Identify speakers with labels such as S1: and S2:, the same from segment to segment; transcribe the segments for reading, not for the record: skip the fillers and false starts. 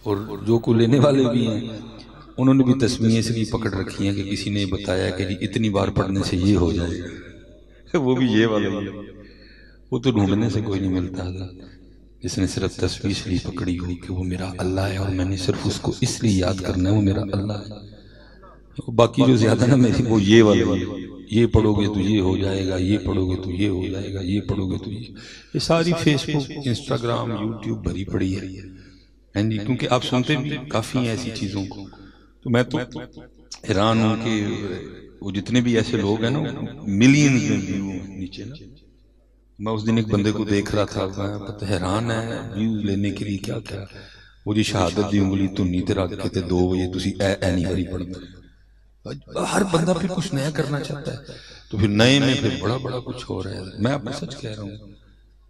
S1: और जो को लेने वाले भी हैं उन्होंने भी तस्वीरें इसलिए पकड़ रखी हैं कि किसी ने बताया कि जी इतनी बार पढ़ने से ये हो जाएगा वो भी ये वाला ही है। वो तो ढूंढने से कोई नहीं मिलता था जिसने सिर्फ तस्वीर इसलिए पकड़ी हो कि वो मेरा अल्लाह है और मैंने सिर्फ उसको इसलिए याद करना है, वो मेरा अल्लाह है। बाकी जो ज्यादा ना मेरी वो ये वाले ही है। ये पढ़ोगे तो ये हो जाएगा, ये पढ़ोगे तो ये हो जाएगा, ये पढ़ोगे तो ये सारी फेसबुक इंस्टाग्राम यूट्यूब भरी पड़ी है। हाँ जी, क्योंकि आप सुनते भी काफी हैं ऐसी चीजों को। तो मैं तो हैरान हूं कि वो जितने भी ऐसे लोग हैं ना मिलियन में व्यू नीचे ना। मैं उस दिन एक बंदे को देख रहा था, मैं पता हैरान है व्यूज लेने के लिए क्या क्या वो जी शहादत दी उंगली धुनी ते रख के ते 2 बजे तुसी ए नहीं करी पढ़ना। हर बंदा फिर कुछ नया करना चाहता है, तो फिर नए में फिर बड़ा बड़ा कुछ हो रहा है। मैं आपको सच कह रहा हूँ,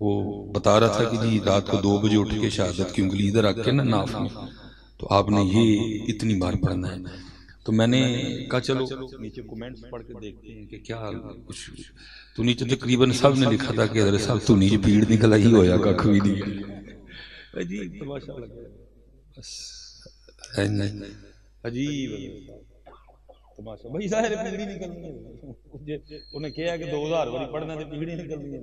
S1: वो बता रहा था कि जी रात को 2 बजे उठ के शहादत की उंगली इधर रख के ना नाफ में, तो आपने ये इतनी बार पढ़ना है। तो मैंने कहा चलो नीचे कमेंट्स पढ़ के देखते हैं कि क्या कुछ। तो नीचे तकरीबन सब ने लिखा था कि हजरत साहब तू नीचे पीड़ निकल ही होया कख भी नहीं। अजीब तमाशा लगा बस, अजीब तमाशा भाई सारे पीड़ ही निकलनी है। उन्हें कहा कि 2000 बारी पढ़ना तो पीड़ ही निकलनी है।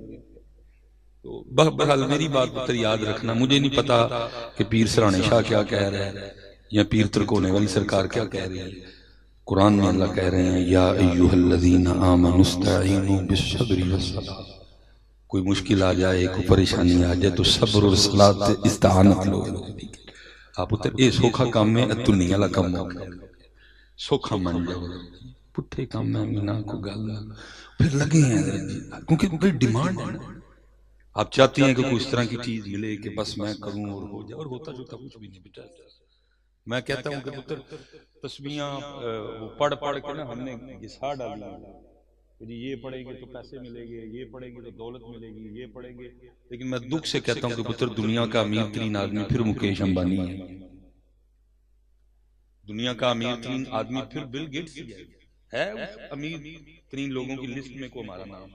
S1: तो बहरहाल मेरी बात पुत्र याद रखना, मुझे नहीं पता कि पीर सराने शाह क्या कह रहा है या पीर तरकोने वाली सरकार क्या कह रही है। कुरान में अल्लाह कह रहे हैं या अय्युहल्लज़ीना आमनुस्तईनु बिस्सब्रि वस्सलाह। कोई मुश्किल आ जाए, कोई परेशानी आ जाए तो सब्र और सलात इस्ताअनत लो। आप उतर ए सोखा काम में तुन्नी वाला काम हो, सोखा मन जाओ, पुट्ठे काम में ना को गल फिर लगे हैं क्योंकि भाई डिमांड है ना। आप चाहती हैं कि कोई इस तरह की चीज मिले कि बस मैं करूं और हो जाए, और होता जुता कुछ भी नहीं बेटा। मैं कहता हूं कि पुत्र तस्बीहां वो पढ़ पढ़ के ना हमने घिसा डाली है कि जी ये पढ़ेंगे तो पैसे मिलेंगे, ये पढ़ेंगे तो दौलत मिलेगी, ये पढ़ेंगे। लेकिन मैं दुख से कहता हूं कि पुत्र दुनिया का अमीर तरीन आदमी फिर मुकेश अंबानी है, दुनिया का अमीर तरीन आदमी फिर बिल गेट्स है। उस अमीर तरीन लोगों की लिस्ट में को हमारा नाम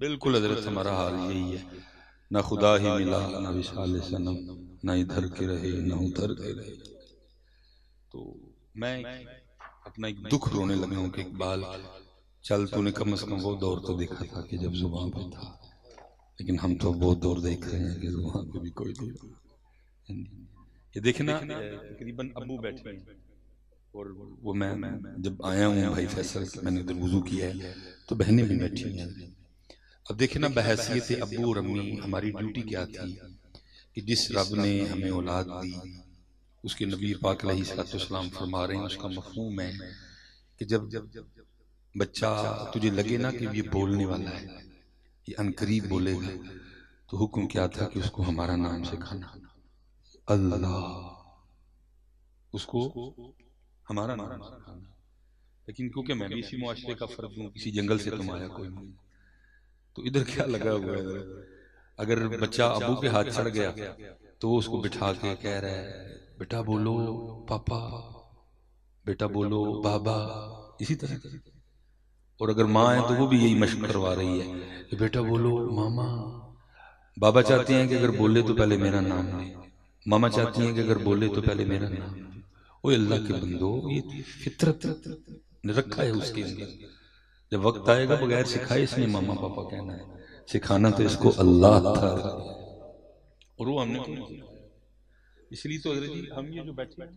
S1: बिल्कुल हजरत हमारा हाल यही है। ना खुदा ही मिला, ना विशाल सनम, ना इधर के रहे ना उधर के रहे। तो मैं अपना एक दुख रोने लगा हूं कि इकबाल चल तूने कम से कम वो दौर तो देखा था कि जब जुबान पे था, लेकिन हम तो वो दौर देख रहे हैं कि जुबान पे भी कोई नहीं। ये देखना तकरीबन अब्बू बैठे हैं और वो मैं जब आया हूँ भाई फैसल, मैंने उधर वुजू किया है तो बहनें भी बैठी हैं। अब देखे ना बहैसियत अब्बू और अम्मी हमारी ड्यूटी क्या थी कि जिस रब ने हमें औलाद दी उसके नबी पाक अलैहिस्सलाम फरमा रहे हैं, उसका मफहूम है कि जब बच्चा तुझे लगे ना कि ये बोलने वाला है, ये अनकरीब बोलेगा, तो हुक्म क्या था कि उसको हमारा नाम सिखाना, अल्लाह, उसको हमारा नाम सिखाना। लेकिन क्योंकि मैं भी इसी मुआशरे का फर्द हूँ, किसी जंगल से तुम आया कोई नहीं, तो इधर क्या लगा हुआ है। अगर बच्चा अबू के हाथ चढ़ गया तो वो उसको बिठा के कह रहा है बेटा बोलो पापा, बेटा बोलो बाबा, इसी तरह। और अगर माँ है तो वो भी यही मशक करवा रही है कि बेटा बोलो मामा। बाबा चाहते हैं कि अगर बोले तो पहले मेरा नाम ले, मामा चाहती हैं कि अगर बोले तो पहले मेरा नाम ले। ओ अल्लाह के बंदो, ये फितरत ने रखा है उसके अंदर। जब वक्त आएगा बगैर सिखाए इसने मामा पापा कहना है, सिखाना तो इसको अल्लाह था और वो हमने क्यों नहीं सिखाया। इसलिए तो हजरत जी हम ये जो बैठे हैं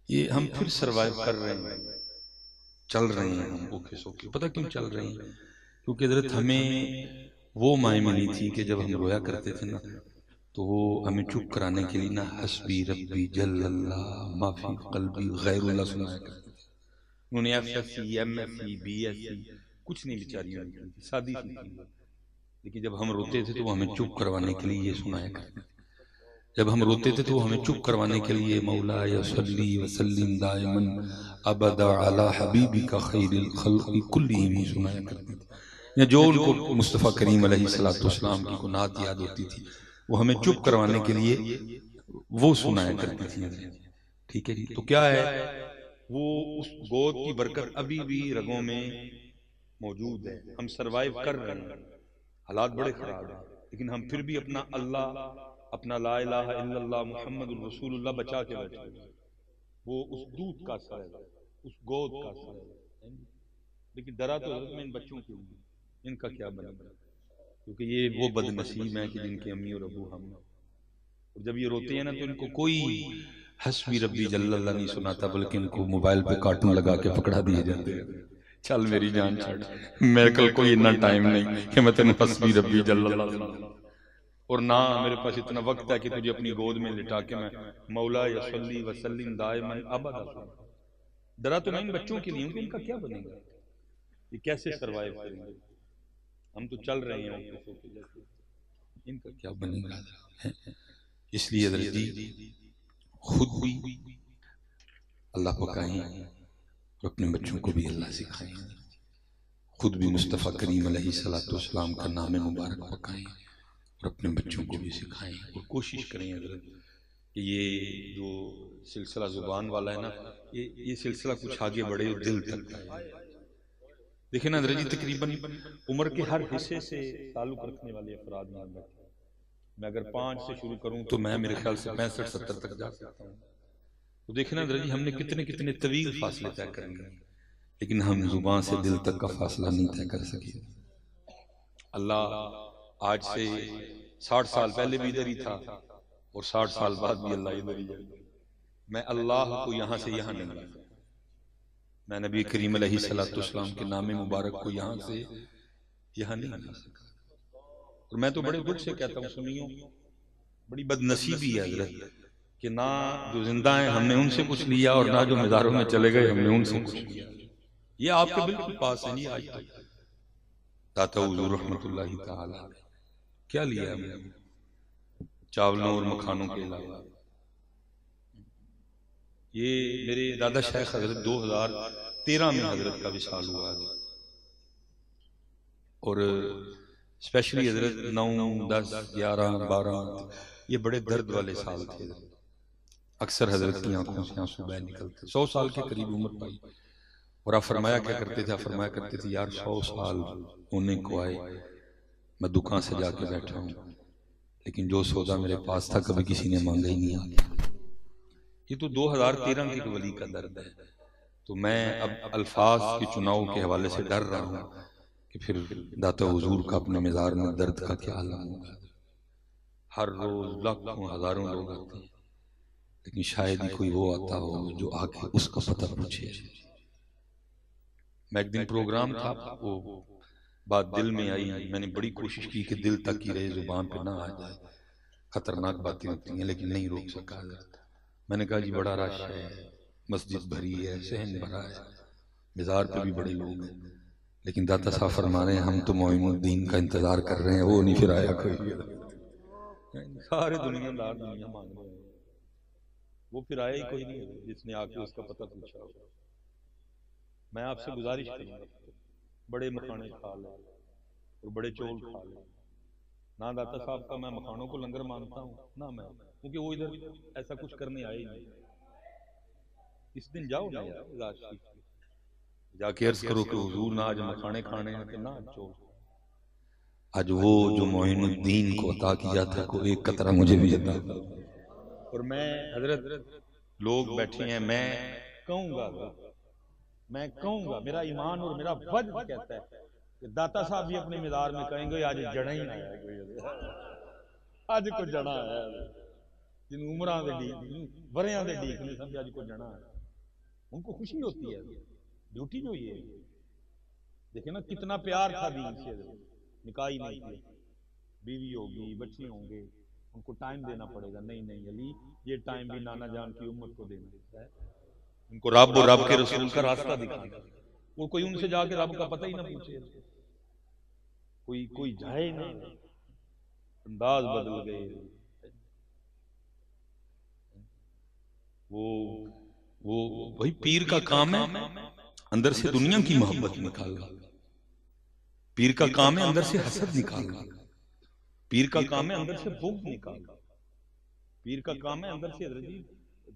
S1: ये हम फिर सरवाइव कर रहे हैं, चल रहे हैं हम ओके सोके। पता क्यों चल रहे हैं? क्योंकि हजरत हमें वो माए मिली थी कि जब हम रोया करते थे ना तो वो हमें चुप कराने के लिए ना हस्बी रब्बी जल्लल्लाह माफी कल्बी गैरुल्लाह सुनाया करते थे। उन्होंने एफएससी एमएससी बीएससी कुछ नहीं बेचारियां लिखी थी, सादी सी थी। लेकिन जब हम रोते थे तो वो हमें चुप करवाने के लिए ये सुनाया करते थे। जब हम रोते थे तो वो हमें चुप करवाने के लिए मौला या सल्ली वसल्लिम दायमन अबदा अला हबीबिका खैरिल खल्क़ि कुल्लिहिम सुनाया करते थे। या जो उनको मुस्तफ़ा करीम अलैहिस्सलाम की को नात याद होती थी वो हमें चुप करवाने के लिए वो सुनाया करती थी। ठीक है जी, तो क्या है वो उस गोद की बरकत अभी भी रगों में मौजूद है। हम सरवाइव कर रहे हैं, हालात बड़े खराब हैं, लेकिन हम फिर भी अपना अल्लाह अपना ला इलाहा इल्लल्लाह मुहम्मदुर रसूलुल्लाह बचा के बैठे, वो उस दूध का असर है, उस गोद का असर है। लेकिन डरा तो मैं इन बच्चों के लिए, इनका क्या बनेगा, क्योंकि ये वो बदनसीब हैं कि जिनके अम्मी और अबू हम, और जब ये रोते हैं ना तो इनको कोई हस्बी रब्बी जल्लल्लाह नहीं सुनाता, बल्कि इनको मोबाइल पे कार्टून लगा के पकड़ा दिए जाते हैं, चल मेरी जान छड़, मेरे कल कोई इतना टाइम नहीं कि मैं तेन हस्बी रब्बी जल्लल्लाह सुना, और ना मेरे पास इतना वक्त है कि तुझे अपनी गोद में लिटा के मैं मौला या सल्ली वसल्लिम दाइमन अबदा सुना। डरा तो मैं इन बच्चों के लिए हूं कि इनका क्या बनेगा, ये कैसे सरवाइव करेंगे, हम तो चल रहे हैं, इनका क्या बनेगा। इसलिए जी खुद भी अल्लाह पकाएं और अपने बच्चों को भी अल्लाह सिखाएं, खुद भी मुस्तफ़ा करीम अलैहिस्सलाम का नाम मुबारक पकाएं और अपने बच्चों को भी सिखाएं, और कोशिश करें हज़रत कि ये जो सिलसिला ज़ुबान वाला है ना, ये सिलसिला कुछ आगे बढ़े और दिल तक आए। देखिए ना हज़रत जी, तकरीबन उम्र के हर हिस्से से ताल्लुक़ रखने वाले अफराद में बैठे, मैं अगर 5 से शुरू करूं तो मैं मेरे ख्याल से 65-70 तक जा सकता हूँ। तो देखिए ना हज़रत जी, हमने कितने कितने तवील फासले तय करेंगे, लेकिन हम जुबान से दिल तक का फासला नहीं तय कर सके। अल्लाह आज से 60 साल पहले भी इधर ही था और 60 साल बाद भी अल्लाह इधर ही है। मैं अल्लाह को यहाँ से यहाँ नहीं ला सकता, मैं नबी करीम अलैहिस्सलाम के नाम मुबारक को यहाँ से यहाँ नहीं ला सकता। और मैं तो बड़े दुख से कहता हूँ, सुनियो, बड़ी बदनसीबी है हज़रत कि ना जो जिंदा हैं हमने उनसे कुछ लिया, और ना जो मज़ारों में चले गए हमने उनसे कुछ लिया। ये आपके बिल्कुल पास है, ये आज तक दाता हुजूर रहमतुल्लाहि तआला क्या लिया हमने, चावलों और मखानों के अलावा। ये मेरे दादा शेख हजरत 2013 में हजरत का विशाल हुआ है, और स्पेशली हजरत 9, 10, 11, 12 ये बड़े दर्द वाले साल थे। अक्सर हजरत की आंखों से आंसू बह निकलते, 100 साल के करीब उम्र पाई, और आप फरमाया क्या करते थे, आप फरमाया करते थे, यार 100 साल होने को आए, मैं दुकान से जाके बैठा हूँ, लेकिन जो सौदा मेरे पास था कभी किसी ने मांगा ही नहीं आ गया। ये तो 2013 के वली का दर्द है। तो मैं अब अल्फाज के चुनाव के हवाले से डर रहा हूँ कि फिर दाता हुजूर का अपने मज़ार में दर्द का क्या आलम होगा। हर रोज लाखों हजारों लोग आते हैं, लेकिन शायद ही कोई वो आता हो जो आके उसका पता पूछे। मैं एक दिन प्रोग्राम था, वो बात दिल में आई, मैंने बड़ी कोशिश की कि दिल तक ही रहे, जुबान पे ना आ जाए, खतरनाक बातें होती हैं, लेकिन नहीं रोक सका। मैंने कहा जी बड़ा रश है, मस्जिद भरी है, सहन भरा है, मज़ार पे भी बड़े लोग हैं, लेकिन दाता साहब फरमा रहे हैं हम तो मोइनुद्दीन का इंतजार कर रहे हैं, वो नहीं फिर आया कोई। सारे दुनियादार दुनिया मांग रहे हैं, वो फिर आया ही कोई नहीं जिसने आके उसका पता पूछा हो। मैं आपसे गुजारिश करूंगा, बड़े मखाने खा ले और बड़े चौल खा ले। ना दाता साहब का मैं मखानों को लंगर मानता हूँ, ना मैं, क्योंकि वो इधर ऐसा कुछ करने आए ही नहीं। इस दिन जाओ ना यार, जाके अर्ज करो कि हुजूर ना आज मखाने खाने हैं कि ना चौल। आज वो जो मोइनुद्दीन को अता किया था को एक कतरा मुझे भी अता। और मैं हजरत लोग बैठे हैं, मैं कहूंगा मेरा ईमान और मेरा वजद कहता है कि दाता साहब भी अपने मज़ार में कहेंगे आज जड़ा ही आया है कोई, आज को जड़ा आया है, जिन उम्रां दे डी वरियां दे डी ने समझ आज को जड़ा है, उनको खुशी होती है। ड्यूटी जो ये देखे ना कितना प्यार था दीन से, निकाह ही नहीं किया, बीवी होगी, बच्चे होंगे, उनको टाइम देना पड़ेगा। नहीं नहीं अली, ये टाइम भी नाना जान की उम्मत को देना है, उनको रब और रब के रसूल का रास्ता दिखाना। वो कोई उनसे जाके रब का पता ही ना पूछे, कोई जाए ना, अंदाज बदल गए। वो वही पीर का काम है अंदर से दुनिया की मोहब्बत निकालना, पीर का काम है अंदर से हसद निकालना, पीर का काम है अंदर से बुग़्ज़ निकालना, पीर का काम है अंदर से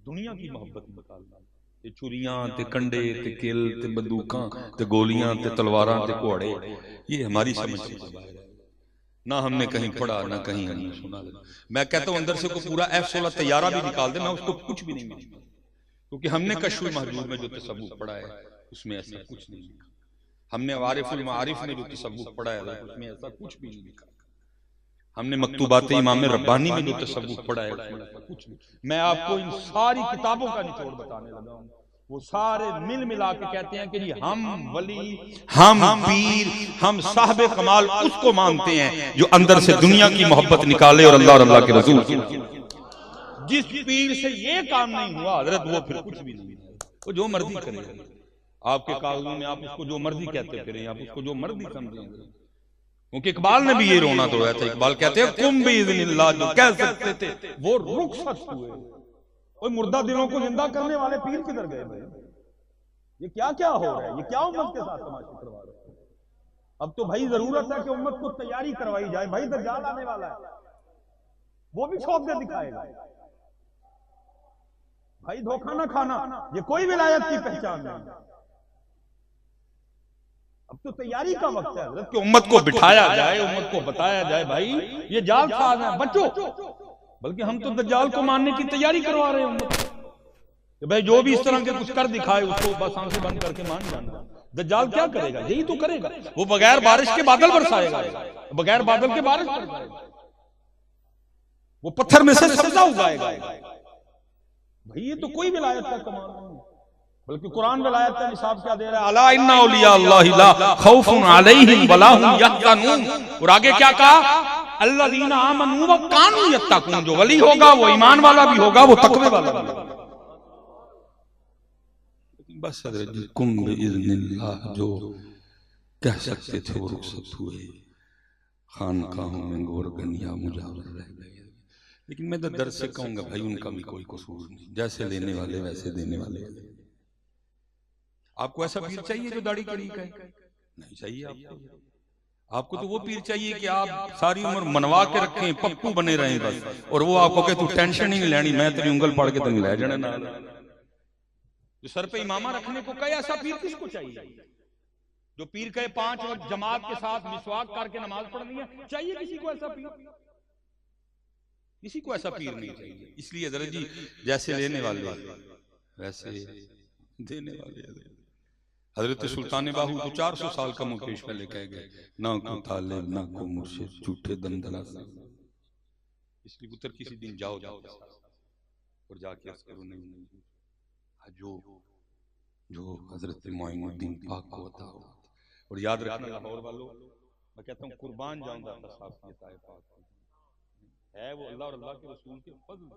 S1: दुनिया की मोहब्बत निकालना। ते छुरियां ते कंडे ते किल ते बंदूकां ते गोलियां ते तलवारां ते घोड़े, ये हमारी समझ से बाहर है। ना हमने कहीं पढ़ा ना कहीं हमने सुना। मैं कहता हूं अंदर से को पूरा F-16 तैयारा भी निकाल दे, मैं उसको कुछ भी नहीं मिलता, क्योंकि हमने कश्फुल महजूर में जो तसव्वुफ पढ़ा है उसमें ऐसा कुछ नहीं लिखा। हमने वारिफुल मारिफ में जो तसव्वुफ पढ़ा है उसमें ऐसा कुछ भी नहीं लिखा। हमने मकतूबात इमाम रब्बानी में जो तसव्वुफ पढ़ा है उसमें ऐसा कुछ नहीं। मैं आपको इन सारी किताबों का निचोड़ बताने लगा हूं। वो सारे मिल मिला के कहते हैं कि जी हम वली, हम पीर, हम साहबे कमाल उसको मानते हैं जो अंदर से दुनिया की मोहब्बत निकाले और अल्लाह के रसूल। जिस पीर से ये काम नहीं हुआ हजरत, वो फिर कुछ भी नहीं, वो जो मर्जी करे। आपके कागजों में आप उसको जो मर्जी कहते फिरें, आप उसको जो मर्जी समझेंगे। क्योंकि इकबाल ने भी ये रोना धोया था। इकबाल कहते हैं कुम बिइज़्निल्लाह, जो कह सकते थे वो रुखसत हुए। कोई मुर्दा दिलों को जिंदा करने वाले पीर किधर गए भाई? ये क्या क्या हो रहा है? ये क्या उम्मत के साथ तमाशा करवा रहे हैं? अब तो भाई जरूरत है कि उम्मत को तैयारी करवाई जाए। भाई दज्जाल आने वाला है, वो भी शौक से दिखाएगा। भाई धोखा ना खाना, ये कोई विलायत की पहचान नहीं। अब तो तैयारी का वक्त है कि उम्मत को बिठाया जाए, उम्मत को बताया जाए भाई ये जाल साज है बच्चों। बल्कि हम तो दज्जाल को मानने की तैयारी करवा रहे हैं उम्मत कि भाई जो भी इस तरह के कुछ कर दिखाए उसको बस आंखें बंद करके मान जाना। दज्जाल क्या करेगा? यही तो करेगा। वो बगैर बारिश के बादल बरसाएगा, बगैर बादल के बारिश बरसाएगा, वो पत्थर में से सब्जा उगाएगा। भाई ये तो कोई विलायत का कमाल नहीं, बल्कि कुरान विलायत का निसाब क्या दे रहा है? अला इन्ना औलिया अल्लाहि ला खौफुन अलैहिम वला हुम यहज़नून। और आगे क्या कहा? अल्लज़ीना आमनू व कानू यत्तकून। जो वली होगा वो ईमान वाला भी होगा, वो तकवे वाला भी होगा। बस कुम बिइज़्निल्लाह जो कह सकते थे वो रुखसत हुए। खानकाहों में गोरगनिया मुजावर रह गए। लेकिन मैं तो दर्द से कहूंगा भाई उनका भी कोई कसूर नहीं। जैसे लेने वाले वैसे देने वाले। आपको ऐसा पीर चाहिए जो दाढ़ी करी का नहीं चाहिए आपको। आपको तो वो पीर चाहिए कि आप सारी उम्र मनवा के रखें, पप्पू बने रहें बस, और वो आपको कहे तू टेंशन ही नहीं लेनी, मैं तेरी उंगल पड़ के तेन ले जाने ना। जो सर पे इमामा रखने को कहे ऐसा पीर किसको चाहिए? जो पीर कहे 5 वक्त जमात के साथ मिसवाक करके नमाज पढ़नी है, चाहिए किसी को ऐसा पीर? किसी को ऐसा पीर नहीं चाहिए। इसलिए हज़रत जी जैसे लेने वाले वैसे देने वाले। हजरत सुल्तान बाहू तो 400 साल का मुकेश पहले कह गए, ना को तालिब ना को मुर्शिद झूठे दंदला। इसलिए पुत्र किसी दिन जाओ और जाके अर्ज करो नहीं जो जो हजरत मोइनुद्दीन पाक को अता हो। और याद रखना लाहौर वालों, मैं कहता हूँ कुर्बान जाऊंगा है वो अल्लाह और अल्लाह के रसूल के फज़ल।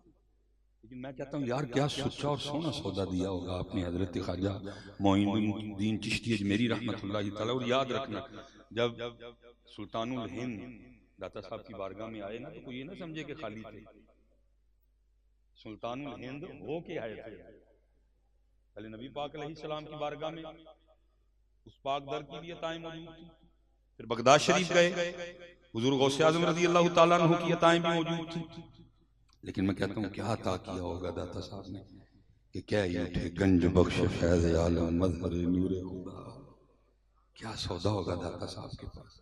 S1: लेकिन मैं कहता हूँ यार क्या सच्चा और सोना सौदा दिया होगा आपने हजरत ख्वाजा मोइनुद्दीन चिश्ती अजमेरी रहमतुल्लाह तआला। और याद रखना जब सुल्तानुल हिंद दाता साहब की बारगाह में आए ना, तो कोई ये ना समझे कि खाली थे। सुल्तानुल हिंद हो के आए थे। पहले नबी पाक अलैहिस्सलाम की बारगाह में उस पाक दर की भी अताएं मौजूद थी। फिर बगदाद शरीफ गए, हुजूर गौसे आज़म रज़ी अल्लाह तआला अन्हु की अताएं भी मौजूद थी। लेकिन मैं कहता हूँ क्या अता किया होगा दाता साहब ने कि क्या ये उठे गंज बख्श फैज़ आलम मज़हर नूर खुदा। क्या सौदा होगा दाता साहब के पास,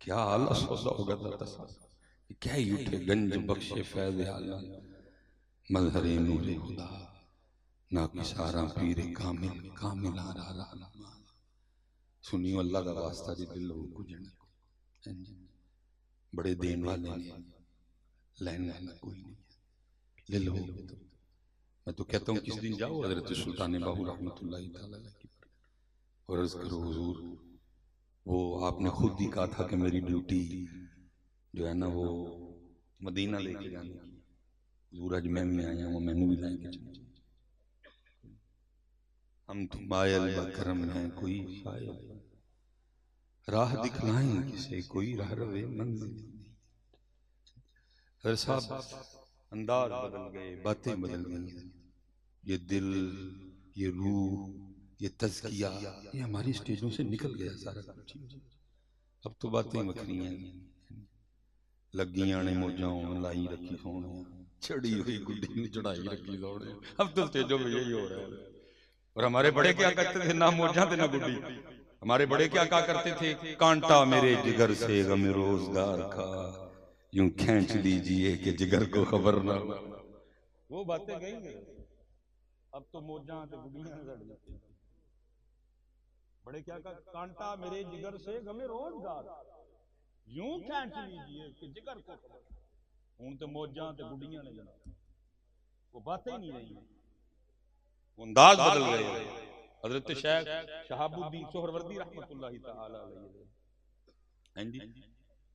S1: क्या आला सौदा होगा दाता साहब। क्या ये उठे गंज बख्श फैज़ आलम मज़हर नूर खुदा। ना किसारा पीर कामिल कामिल आरा। सुनियो अल्लाह का वास्ता जी दिल को जन बड़े देन वाले ने लेने कोई नहीं ले लो। मैं तो कहता हूँ किस दिन जाओ हजरत सुल्तान बाहू रहमतुल्लाह तआला की और अर्ज करो हुजूर वो आपने खुद ही कहा था कि मेरी ड्यूटी जो है ना वो मदीना लेके जाने की। हुजूर आज मैं भी आया हूँ, मैंने भी लाएंगे। हम तो मायल बकरम हैं कोई शायद राह दिखलाएं किसे कोई राह रवे मंजिल। हर साहब अंदाज बदल गए, बातें बदल गई। ये दिल, ये रूह, ये तज़किया, ये हमारी स्टेजों से निकल गया सारा कुछ। अब तो बातें मखनी हैं, लगियां ने मौजां लाई रखी सोने, चढ़ी हुई गुड्डी ने चढ़ाई रखी दौड़े। अब तो स्टेजों में यही हो रहा है। और हमारे बड़े क्या करते थे, ना मौजां थे ना गुड्डी। हमारे बड़े क्या कहा करते थे, कांटा मेरे जिगर से गम रोजगार का यूं खींच लीजिए कि जिगर को खबर ना हो। वो बातें गई मेरे, अब तो मौजा ते गुड़ियां लड़ जाती। बड़े क्या कहा, कांटा मेरे जिगर से गमे रोजगार यूं खींच लीजिए कि जिगर को खबर। हूं तो मौजा ते गुड़ियां ने जाना, वो बातें ही नहीं रही, वो अंदाज बदल गए। हजरत शेख शहाबुद्दीन सोहरवर्दी रहमतुल्लाहि तआला अलैहि, हैं जी,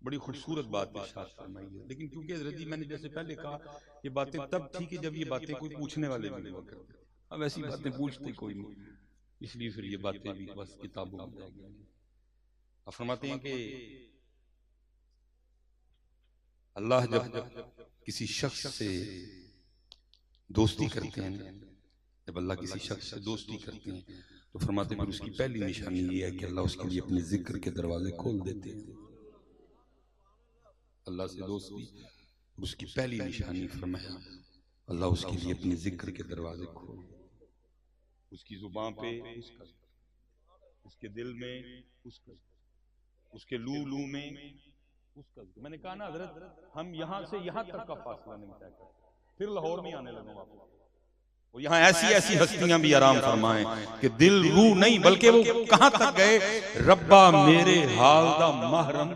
S1: बड़ी खूबसूरत बात इरशाद फरमाई है। लेकिन क्योंकि हजरत जी, मैंने जैसे पहले कहा, ये बातें तब थी कि जब ये बातें कोई पूछने वाले भी हुआ करते, अब ऐसी बातें पूछते कोई नहीं, इसलिए फिर ये बातें भी बस किताबों में रह गई। अब फरमाते हैं कि अल्लाह जब किसी शख्स से दोस्ती करते हैं, जब अल्लाह किसी शख्स से दोस्ती करते हैं तो फरमाते हैं फिर उसकी पहली निशानी ये है कि अल्लाह उसके लिए अपने जिक्र के दरवाजे खोल देते हैं। अल्लाह से दोस्ती, उसकी पहली निशानी फरमाया अल्लाह उसके लिए अपने जिक्र के दरवाजे खोल, उसकी जुबान पे उसका, उसके दिल में उसका, उसके लू लू में उसका। मैंने कहा ना हजरत, हम यहां से यहां तक का फासला नहीं तय करते, फिर लाहौर में आने लगा वापस। वो यहाँ ऐसी ऐसी हस्तियां भी आराम फरमाएं कि दिल रूह नहीं, बल्कि वो कहां तक गए, रब्बा मेरे हाल दा महरम,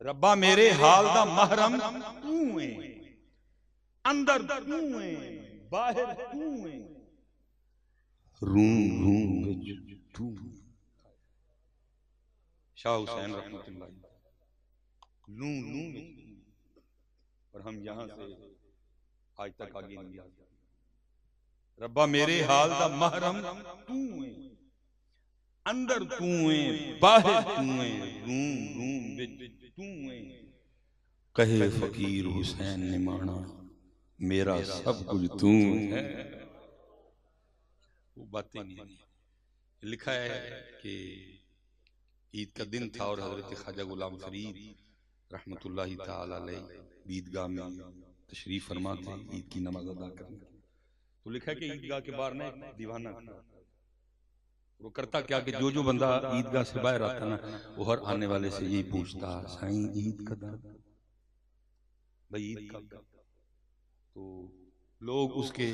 S1: रब्बा मेरे हाल दा महरम तू है, अंदर तू है, बाहर तू है, रूम रूम विच तू। शाह हुसैन रहमतुल्लाह, लू लू में, और हम यहां से आज तक आगे नहीं आ सकते। रब्बा मेरे हाल दा महरम तू है, अंदर तू है, बाहर तू है, रूम रूम विच तू है। कहे फकीर हुसैन ने माना मेरा सब कुछ तू है। वो बातें नहीं, लिखा है कि ईद का दिन था और हजरत ख्वाजा गुलाम फरीद रहमतुल्लाहि ताला अलैह ईदगाह में तशरीफ फरमा थे ईद की नमाज अदा करने। तो लिखा है कि ईदगाह के बाहर ना एक दीवाना था, वो करता क्या कि जो जो बंदा ईदगाह से बाहर आता ना, वो हर आने वाले से यही पूछता, साईं ईद कदा, भाई ईद कब। तो लोग उसके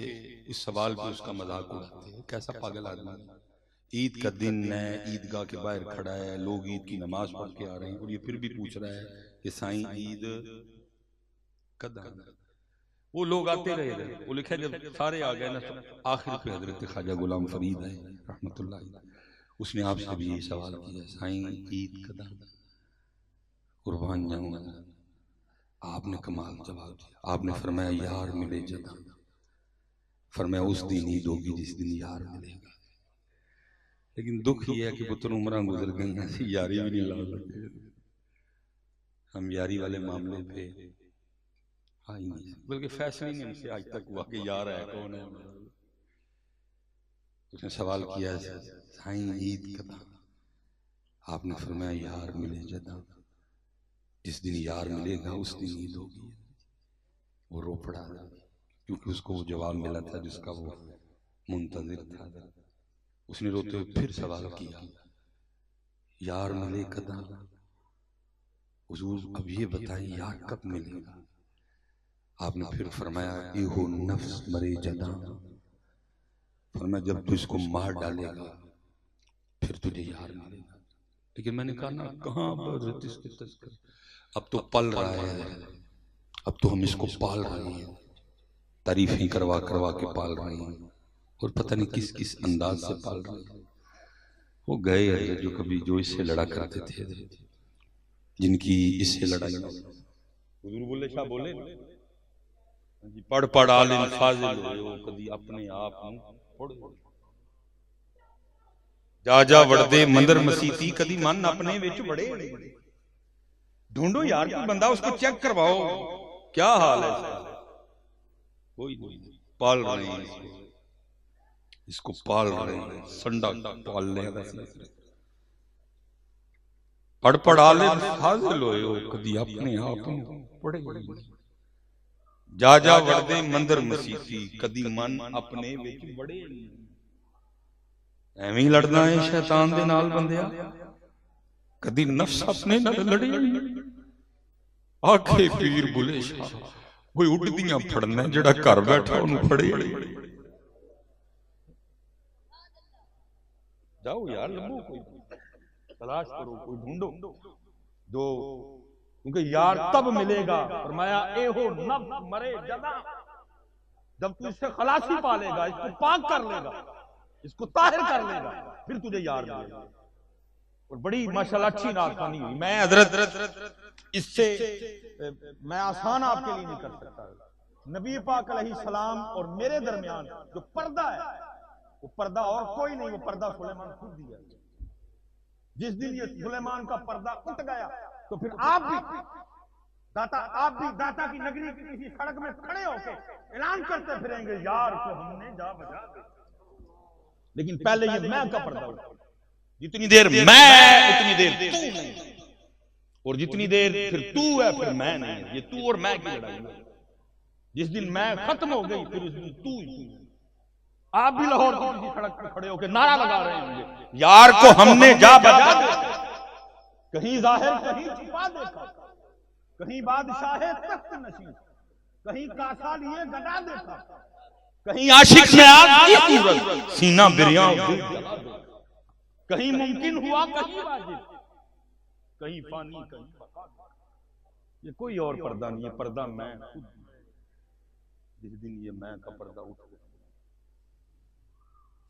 S1: इस सवाल पे उसका मजाक उड़ाते हैं, कैसा पागल आदमी, ईद का दिन है, ईदगाह के बाहर खड़ा है, लोग ईद की नमाज पढ़ के आ रहे हैं और ये फिर भी पूछ रहा है कि साईं ईद कदा। वो लोग आते रहे, वो लिखा जब सारे आ गए ना तो आखिर पे हजरत ख्वाजा गुलाम फरीद है रहमतुल्लाह, उसने आपसे भी ये सवाल किया, साईं ईद कदा, कुर्बान जाऊंगा। आपने कमाल जवाब दिया, आपने फरमाया यार मिले जदा, फरमाया उस दिन ईद होगी जिस दिन यार मिलेगा। लेकिन दुख ये है कि पुत्र उम्र गुजर गई हैं, यारी भी नहीं ला सकते हम, यारी वाले मामले पे आई नहीं, बल्कि फैसले नहीं हमसे आज तक हुआ कि यार है कौन है। उसने सवाल किया साईं ईद कदा, आपने फरमाया यार मिले जदा, जिस दिन यार मिलेगा उस दिन ईद होगी। वो रो पड़ा क्योंकि उसको वो जवाब मिला था जिसका वो मुंतजिर था। उसने रोते हुए फिर सवाल किया यार मिले कदा, हुजूर अब ये बताएं यार कब मिलेगा। आपने फिर फरमाया इहो नफ्स मरे जदा, फरमाया जब तू इसको मार डालेगा फिर तुझे यार मिलेगा। लेकिन मैंने कहा ना कहाँ पर इसके तस्कर, अब तो पल रहा है, अब तो हम इसको पाल रहे हैं, तारीफें करवा करवा के पाल रहे हैं और पता नहीं किस किस अंदाज से पाल रहे हैं। वो गए जो कभी जो इससे लड़ा करते थे, जिनकी इससे लड़ाई, हुजूर बोले शाह बोले पढ़ पढ़ आलिम फाजिल हो कदी अपने आप पढ़, जा जा वड़दे मंदिर मसीती कदी मन अपने विच बड़े। ढूंढो यार कोई बंदा, उसको चेक करवाओ क्या हाल है। कोई नहीं, पाल रहे हैं इसको पाल रहे हैं, संडा पाल रहे हैं। पढ़ पढ़ आलिम फाजिल हो कदी अपने आप पढ़े, जा जा वड़दे मंदिर मसीती कदी मन अपने विच बड़े। ਐਵੇਂ ਹੀ ਲੜਨਾ ਹੈ ਸ਼ੈਤਾਨ ਦੇ ਨਾਲ ਬੰਦਿਆ, ਕਦੀ ਨਫਸ ਆਪਣੇ ਨਾਲ ਲੜੀ ਆਖੇ ਪੀਰ ਬੁਲੇ ਸ਼ਾਹ ਕੋਈ ਉੱਡਦੀਆਂ ਫੜਨਾ ਜਿਹੜਾ ਘਰ ਬੈਠਾ ਉਹਨੂੰ ਫੜੇ। जाओ यार लंबो कोई तलाश करो, कोई ढूंढो जो, क्योंकि यार तब मिलेगा। फरमाया ए हो नफ्स मरे जदा, जब तू इससे खलासी पा लेगा, इसको पाक कर लेगा, इसको ताहिर कर लेगा, फिर तुझे यार मिलेगा। और बड़ी माशाल्लाह अच्छी नात खानी हुई। मैं हजरत इससे मैं आसान आपके लिए नहीं कर सकता। नबी पाक अलैहिस्सलाम और मेरे दरमियान जो पर्दा है, वो पर्दा और कोई नहीं, वो पर्दा सुलेमान खुद दिया। जिस दिन ये सुलेमान का पर्दा उठ गया तो फिर आप भी दाता की नगरी की किसी सड़क में खड़े होकर ऐलान करते फिरेंगे यार को हमने जा बजा दे। लेकिन पहले ये मैं का पर्दा उठा, जितनी देर मैं उतनी देर तू नहीं, और जितनी देर फिर तू है फिर मैं नहीं। ये तू और मैं की लड़ाई है। जिस दिन मैं खत्म हो गई फिर उस दिन तू ही तू। आप भी लाहौर की किसी सड़क पर खड़े होकर नारा लगा रहे होंगे यार को हमने जा बजा दे। कहीं जाहिर कहीं छुपा देखा, कहीं बादशाह तख्त नशीं, कहीं कासा लिए गदा देखा, कहीं आशिक में आग की सूरत सीना बिरियां, कहीं मुमकिन हुआ कहीं वाजिब, कहीं फानी कहीं बका। ये कोई और पर्दा नहीं है, पर्दा मैं खुद। जिस दिन ये मैं का पर्दा उठ गया,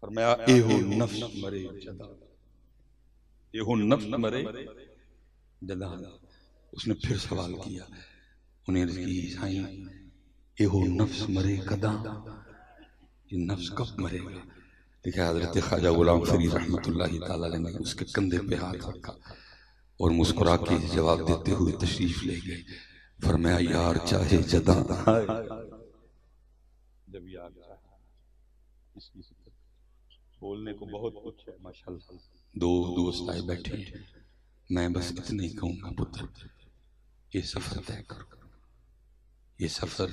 S1: फरमाया ए हो नफ्स मरे जदा, ए हो नफ्स मरे जदा। उसने फिर सवाल किया, उन्हें की साईं ए हो नफ्स मरे कदा, ये नफ्स कब मरेगा। देखा हजरत ख्वाजा गुलाम फरीद रहमतुल्लाहि ताला अलैह ने उसके कंधे पे हाथ रखा और मुस्कुरा के जवाब देते हुए तशरीफ ले गए। फरमाया यार चाहे जदा, जब यार चाहे। बोलने को बहुत कुछ है माशाल्लाह। दो दोस्त आए बैठे, मैं बस इतना ही कहूंगा पुत्र, ये सफर तय करो, ये सफर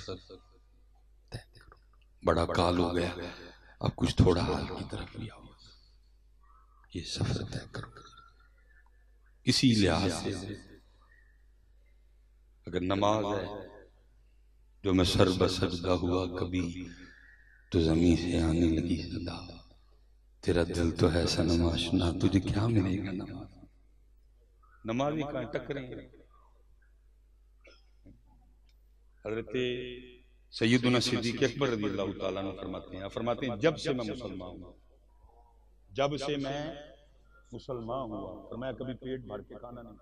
S1: तय करो। बड़ा काल हो गया, अब कुछ थोड़ा हाल की तरफ भी आओ। ये सफर तय करो। किसी लिहाज से अगर नमाज है जो मैं सर बसजदा हुआ कभी, तो जमीन से आने लगी सदा। तेरा दिल तो है सनम आशना, तुझे क्या मिलेगा नमाज। नमाजी कहाँ टकरें। हजरत सैयदुना सिद्दीक़ अकबर रज़ियल्लाहु ताला अन्हु फरमाते हैं जब से मैं मुसलमान हूँ, जब से मैं मुसलमान हुआ, फरमाया कभी पेट भर के खाना नहीं।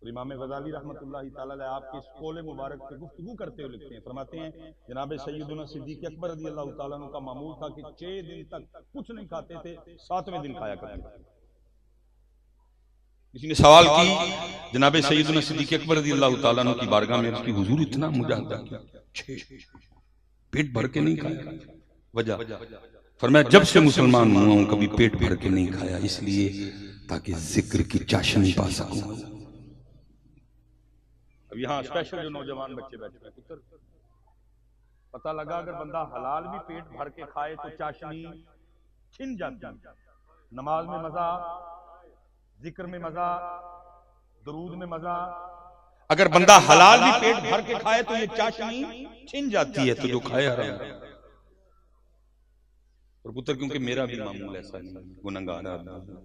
S1: इमाम गज़ाली रहमतुल्लाहि ताला अलैह आपके इस कौल मुबारक पे गुफ्तगू करते हुए लिखते हैं, फरमाते हैं जनाब सैयदुना सिद्दीक़ अकबर रज़ियल्लाहु ताला अन्हु का मामूल था कि 6 दिन तक कुछ नहीं खाते थे, 7वें दिन खाया करते थे। किसी ने सवाल की जनाब सैयदुना सिद्दीक़ अकबर रज़ियल्लाहु ताला अन्हु की बारगाह में, उसकी हुजूर इतना मुजाहिदा पेट भर के नहीं खाया, वजह फरमाया जब से मुसलमान हुआ हूं कभी पेट भर के नहीं खाया, इसलिए ताकि जिक्र की चाशनी पा सकूं। अब यहाँ स्पेशल जो नौजवान बच्चे बैठे हैं पुत्र, पता लगा अगर बंदा हलाल भी पेट भर के खाए तो चाशनी छिन जाती है। नमाज में मजा, जिक्र में मजा, दरूद में मजा। अगर बंदा हलाल भी पेट भर के खाए तो ये चाशनी छिन जाती है, तो जो खाए हराम। और पुत्र क्योंकि मेरा भी मामूल ऐसा नहीं, गुनहगार आदमी,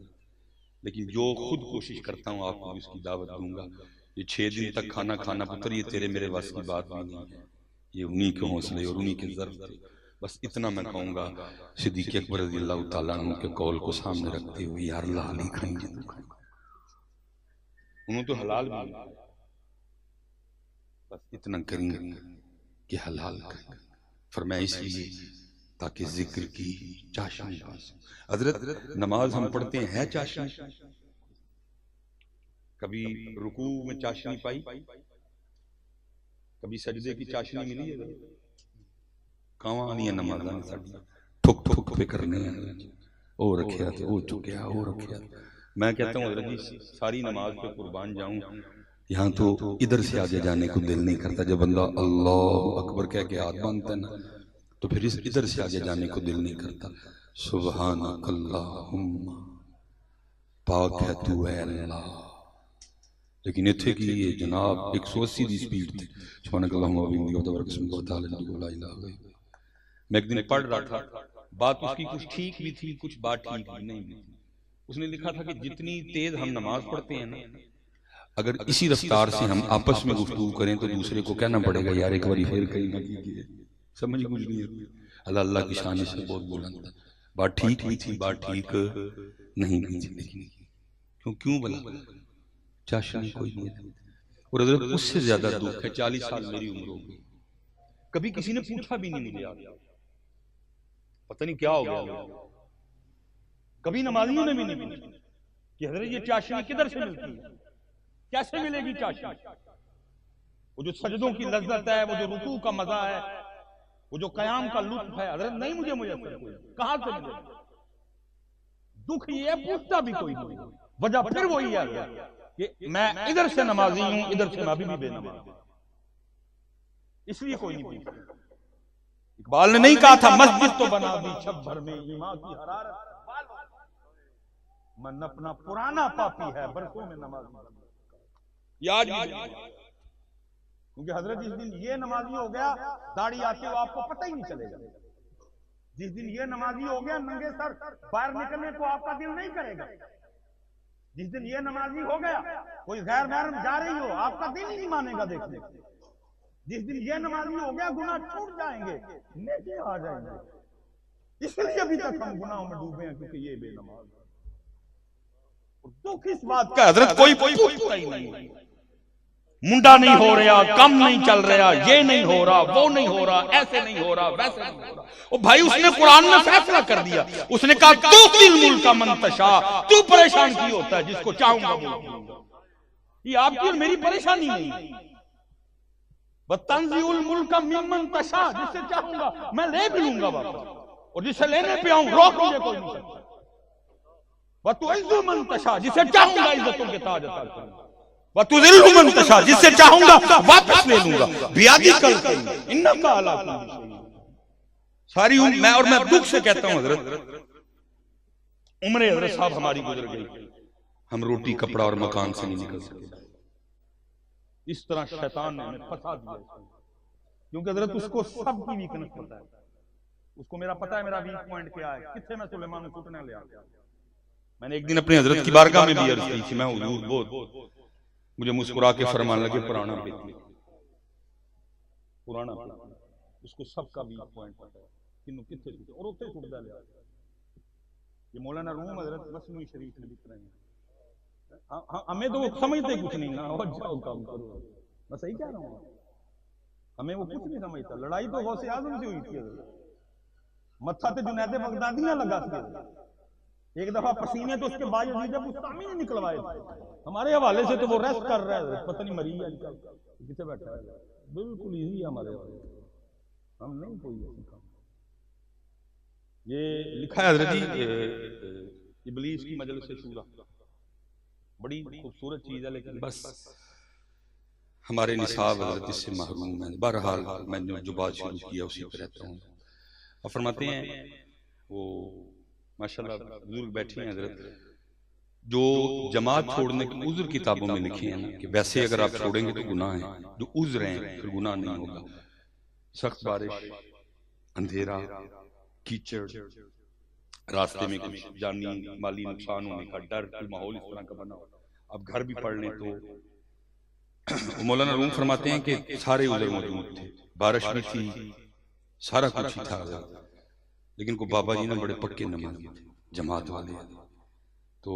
S1: लेकिन जो खुद कोशिश करता हूँ आपको इसकी दावत दूंगा। ये 6 दिन तक खाना खाना पुत्र ये तेरे मेरे वास की बात भी नहीं है, ये उन्हीं के हौसले और उन्हीं के ज़र्फ थे। बस इतना मैं कहूँगा सिद्दीक़ अकबर रज़ियल्लाहु ताला अन्हु के कौल को सामने रखते हुए, यार हलाल ही खाएंगे तो खाएंगे, उन्होंने तो हलाल भी नहीं, बस इतना करेंगे कि हलाल खाएंगे। फरमाया इसलिए ताकि जिक्र की चाशनी। हजरत नमाज हम पढ़ते हैं चाशनी, कभी रुकू में चाशनी पाई, कभी सजदे की चाशनी मिली है। कहां नमाजा ठुक ठुक पे करने ओ रखिया ओ चुकया ओ रखिया। मैं कहता हूँ हजरत जी सारी नमाज पे कुर्बान जाऊं, यहाँ तो इधर से आगे जाने को दिल नहीं करता। जब बंदा अल्लाह अकबर कह के हाथ बांधता है ना, तो फिर इधर से आगे जाने को दिल नहीं करता। सुबहानकल्लाहुम्मा, पाक है तू ऐ अल्लाह। लेकिन इत्थे की ये जनाब 180 की स्पीड थी। सुबहानकल्लाहुम्मा व बिहम्दिही व तबारक स्मुका व तआला जद्दुहु ला इलाहा गैरुहु। मैं एक दिन पढ़ रहा था, बात उसकी कुछ ठीक भी थी, कुछ बात ठीक भी नहीं थी। उसने लिखा था कि जितनी तेज हम नमाज पढ़ते हैं ना, अगर इसी रफ्तार से हम आपस में गुफ्तगू करें तो दूसरे को कहना पड़ेगा यार एक बार फिर कहीं ना कीजिए। समझ कुछ नहीं है। अल्लाह अल्लाह की शान से बहुत बुलंद है। बात ठीक भी थी, बात ठीक नहीं भी थी, क्यों बोला चाशनी कोई नहीं। और अगर उससे ज्यादा दुख है, 40 साल मेरी उम्र हो गई, कभी किसी ने पूछा भी नहीं मुझे, पता नहीं क्या हो गया। कभी नमाजियों ने भी नहीं पूछा कि हजरत ये चाशनी किधर से मिलती है, कैसे मिलेगी चाशनी। वो जो सजदों की लज्जत है, वो जो रुकू का मजा है, वो जो कयाम का लुत्फ है, हजरत नहीं मुझे कहां से मिलेगा। दुख ये है, पूछता भी कोई नहीं। वजह फिर वही है कि मैं इधर से नमाजी हूं, इधर से मैं भी बेनमाज, इसलिए कोई नहीं पूछता। इकबाल ने नहीं कहा था मस्जिद तो बना दी छत भर में ईमान की हरारत, मन अपना पुराना पापी है बरसों में नमाज याद भी। क्योंकि हजरत जिस दिन ये नमाजी हो गया दाढ़ी आके वो आपको पता ही नहीं चलेगा। जिस दिन ये नमाजी हो गया नंगे सर बाहर निकलने को आपका दिल नहीं करेगा। जिस दिन ये नमाजी हो गया कोई गैर महरम जा रही हो आपका दिल ही नहीं मानेगा देखने। जिस दिन ये नमाजी हो गया गुनाह छूट जाएंगे, नेकी आ जाएंगे। इसलिए अभी तक हम गुनाहों में डूबे हैं क्योंकि ये बेनमाज। दुख इस बात का हजरत कोई पूछता ही नहीं। मुंडा नहीं हो रहा, कम नहीं चल रहा, ये नहीं हो रहा, वो नहीं हो रहा, ऐसे नहीं हो रहा, वैसे नहीं हो रहा। ओ भाई उसने कुरान में फैसला कर दिया, उसने कहा तू दिल मुल्क का मंतशा, तू परेशान क्यों होता है, जिसको चाहूंगा वो। ये आपकी और मेरी परेशानी नहीं। तंज़ीउल मुल्क का मिम्मन तशा, जिससे चाहूंगा मैं ले भी लूंगा वापस, और जिसे लेने पे आऊं रोक मुझे कोई नहीं सकता। वह तू इज़्ज़ु मन तशा, जिसे चाहूंगा इज्जतों के ताज अता करूंगा। वह तू ज़िल्लु मन तशा, जिससे चाहूंगा वापस ले लूंगा। बियादी कल इन्नका अला कुल्ली शैइन। सारी मैं दुख से कहता हूं हजरत, उम्र हजरत साहब हमारी गुजर गई, हम रोटी कपड़ा और मकान से नहीं निकल सके। इस तरह शैतान ने हमें फंसा दिया। क्योंकि हजरत उसको सबकी वीकनेस पता है, उसको मेरा पता है मेरा वीक पॉइंट क्या है, कितने मैं सुलेमान में छूटने ले आया। मैंने एक दिन अपने हजरत की बारगाह में भी अर्ज की थी, मैं हुजूर बहुत, मुझे मुस्कुरा के फरमान लगे पुराना पेटी, पुराना पेटी। उसको सबका वीक पॉइंट पता है, किन्नू कितने छूटे और उत्ते छूटदा ले। ये मौलाना रूम हजरत मसनूई शरीफ में लिख रहे हैं। हमें तो वो समझते कुछ नहीं ना, और जाओ काम करो। मैं सही कह रहा हूँ, हमें वो कुछ नहीं समझता। लड़ाई तो गौसे आजम से हुई थी, मत्था ते जुनैद बगदादी ना लगा थे। एक दफा पसीने तो उसके बावजूद जब उस्तामी ने निकलवाए हमारे हवाले से, तो वो रेस्ट कर रहा है, पता नहीं मरी है किसे बैठा है। बिल्कुल इजी है हमारे हवाले, हम नहीं कोई ऐसी काम। ये लिखा है हजरत जी इब्लीस की मजलिस से शूरा, बड़ी खूबसूरत चीज है, लेकिन बस हमारे निसाब हजरत इससे महरूम है। बहरहाल मैंने जो बात शुरू किया उसी पर रहता हूँ। और फरमाते हैं वो माशाल्लाह बुजुर्ग बैठे हैं हजरत, जो जमात छोड़ने के उज़्र किताबों में लिखे हैं ना, कि वैसे अगर आप छोड़ेंगे तो गुनाह है, जो उज़्र हैं फिर गुनाह नहीं होगा। सख्त बारिश, अंधेरा, कीचड़, रास्ते में कुछ जानी माली नुकसान होने का डर, माहौल इस तरह का बना, अब घर भी पढ़ लें तो। मौलाना रूम फरमाते हैं कि सारे उज़्र मौजूद थे, बारिश भी थी, सारा कुछ ही था, लेकिन को बाबा जी ने बड़े पक्के नमाज़ी थे, जमात वाले। तो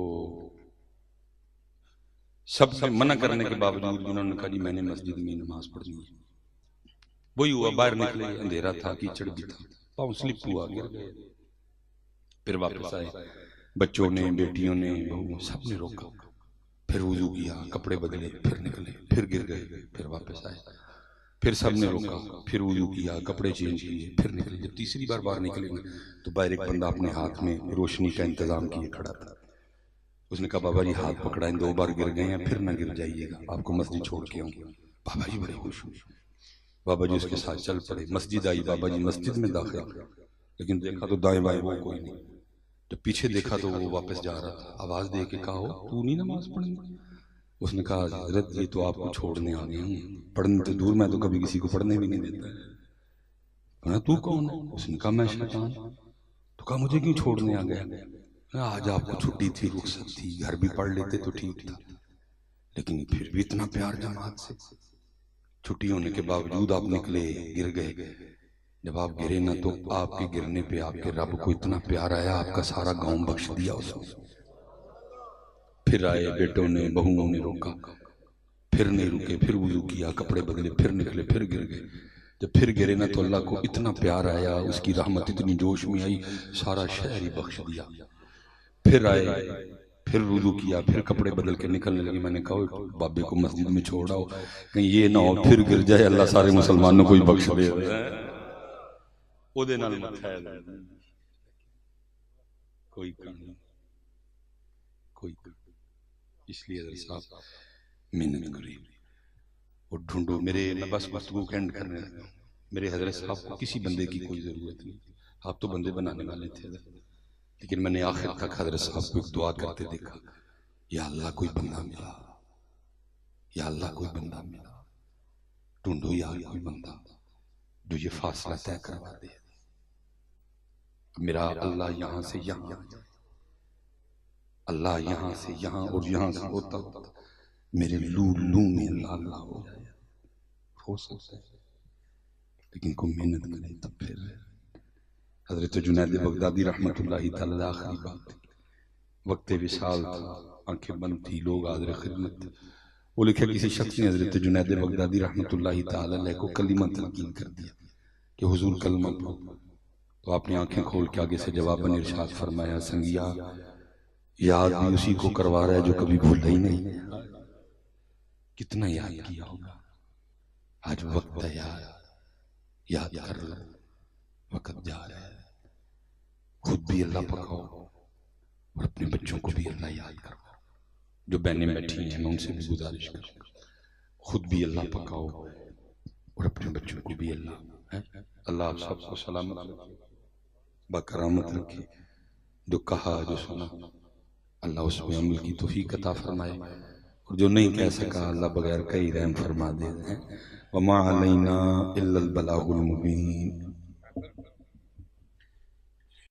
S1: सब मना करने के बावजूद उन्होंने कहा जी मैंने मस्जिद में नमाज पढ़नी है। वही हुआ, बाहर निकले, अंधेरा था, कीचड़ भी था, पाँव स्लिप हुआ, गिर गए। फिर वापस आए, बच्चों ने, बेटियों ने, बहुओं सबने रोका, फिर वुजू किया, कपड़े बदले, फिर निकले, फिर गिर गए, फिर वापस आए, फिर सबने रोका, फिर वुजू किया, कपड़े चेंज किए, फिर निकले। जब तीसरी बार बाहर निकलेंगे तो बाहर एक बंदा अपने हाथ में रोशनी का इंतजाम किए खड़ा था। उसने कहा बाबा जी हाथ पकड़ाएं, 2 बार गिर गए हैं, फिर ना गिर जाइएगा, आपको मस्जिद छोड़ के आऊंगा। बाबा जी बड़े खुश हुए, बाबा जी उसके साथ चल पड़े, मस्जिद आई, बाबा जी मस्जिद में दाखिल, लेकिन देखा तो दाएं बाएं वो कोई नहीं, जब पीछे देखा तो वो वापस जा रहा था, आवाज दे के कहा, हो तू नहीं नमाज पढ़नी? उसने कहा, हजरत ये तो आपको छोड़ने आ गए हैं, पढ़ने तो दूर, मैं तो कभी किसी को पढ़ने भी नहीं देता है। तू कौन है? उसने कहा, मैं शैतान। तो कहा, मुझे क्यों छोड़ने आ गया? आज आपको छुट्टी थी, रुखसत थी, घर भी पढ़ लेते तो ठीक था, लेकिन फिर भी इतना प्यार जमात से, छुट्टी होने के बावजूद आप निकले, गिर गए। जब आप गिरे ना तो आपके गिरने पे आपके रब को इतना प्यार आया, आपका सारा गांव बख्श दिया उसने। फिर आए बेटों ने, बहुओं ने रोका, फिर नहीं रुके, फिर वुजू किया, कपड़े बदले, फिर निकले, फिर गिर गए। जब फिर गिरे ना तो अल्लाह को इतना प्यार आया, उसकी रहमत इतनी जोश में आई, सारा शहर ही बख्श दिया। फिर आए, फिर वुजू किया, फिर कपड़े बदल के निकलने लगे। मैंने कहा, बाबे को मस्जिद में छोड़ आओ, कहीं ये ना हो फिर गिर जाए, अल्लाह सारे मुसलमानों को ही बख्श दे। ओदे नाल मत है कोई कमी, कोई। इसलिए हज़रत साहब मेहनत करें और ढूंढो। मैं बस गुफ्तगू का एंड करने लगा। मेरे हज़रत साहब को किसी बंदे की कोई ज़रूरत नहीं, आप तो बंदे बनाने वाले थे, लेकिन मैंने आखिर तक हज़रत साहब को एक दुआ करते देखा, या अल्लाह कोई बंदा मिला, या अल्लाह कोई बंदा मिला, ढूंढो यार कोई बंदा जो ये फासला तय करवा दे। मेरा अल्लाह यहाँ से यहाँ, अल्लाह यहाँ से यहाँ और यहाँ से होता होता मेरे लू लू में अल्लाह हो सकता है, लेकिन कोई मेहनत करे तब फिर। हजरत जुनैद बगदादी रहमतुल्लाहि तआला आखिरी बात, वक्त विसाल था, आंखें बंद थी, लोग हाज़िर खिदमत थे। वो लिखे, किसी शख्स ने हजरत जुनैद बगदादी रहमतुल्लाहि तआला अलैह को कलिमा तलकीन कर दिया कि हुजूर कलमा पढ़ो। तो आपने आंखें खोल के आगे से जवाबन इरशाद फरमाया, संगिया याद भी उसी को करवा रहा है जो कभी भूला ही नहीं। कितना याद किया होगा, आज वक्त है यार, याद कर लो, वक्त जा रहा है। खुद भी अल्लाह पकाओ और अपने बच्चों को भी अल्लाह याद करो। जो बहनें बैठी हैं मैं उनसे भी गुजारिश करूँ, खुद भी अल्लाह पकाओ और अपने बच्चों को भी अल्लाह है। अल्लाह आप सबको सलामत रखे, बकरामत रखे। जो कहा जो सुना अल्लाह उसमें अमल की तौफीक अता फरमाए, और जो नहीं कह सका अल्लाह बगैर कई रहम फरमा दे। वमा अलैना इल्लल बलागुल मुबीन।